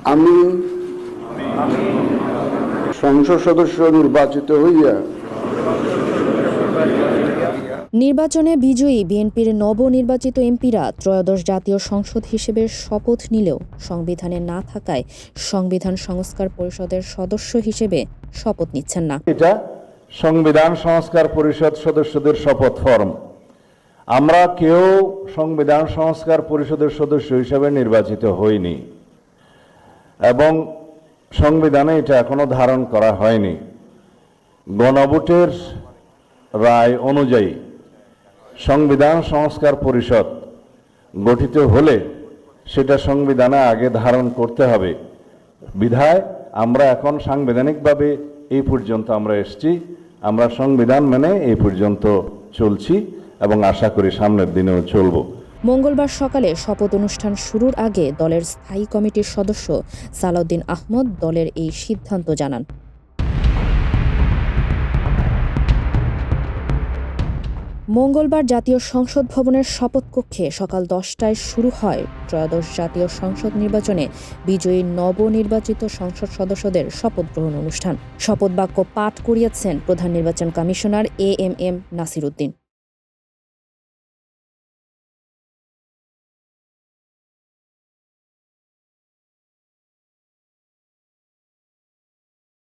আমি সংসদ সদস্য নির্বাচিত হইয়া নির্বাচনে বিজয়ী বিএনপির নবনির্বাচিত এমপিরা ত্রয়োদশ জাতীয় সংসদ হিসেবে শপথ নিলেও সংবিধানে না থাকায় সংবিধান সংস্কার পরিষদের সদস্য হিসেবে শপথ নিচ্ছেন না। এটা সংবিধান সংস্কার পরিষদ সদস্যদের শপথ ফর্ম। আমরা কেউ সংবিধান সংস্কার পরিষদের সদস্য হিসেবে নির্বাচিত হইনি এবং সংবিধানে এটা এখনো ধারণ করা হয়নি। গণভোটের রায় অনুযায়ী সংবিধান সংস্কার পরিষদ গঠিত হলে সেটা সংবিধানে আগে ধারণ করতে হবে বিধায় আমরা এখন সাংবিধানিকভাবে এই পর্যন্ত আমরা এসেছি। আমরা সংবিধান মেনে এই পর্যন্ত চলছি এবং আশা করি সামনের দিনেও চলব। মঙ্গলবার সকালে শপথ অনুষ্ঠান শুরুর আগে দলের স্থায়ী কমিটির সদস্য সালাউদ্দিন আহমদ দলের এই সিদ্ধান্ত জানান। মঙ্গলবার জাতীয় সংসদ ভবনের শপথ কক্ষে সকাল 10টায় শুরু হয় ত্রয়োদশ জাতীয় সংসদ নির্বাচনে বিজয়ী নবনির্বাচিত সংসদ সদস্যদের শপথ গ্রহণ অনুষ্ঠান। শপথ বাক্য পাঠ করিয়েছেন প্রধান নির্বাচন কমিশনার AM নাসির উদ্দিন।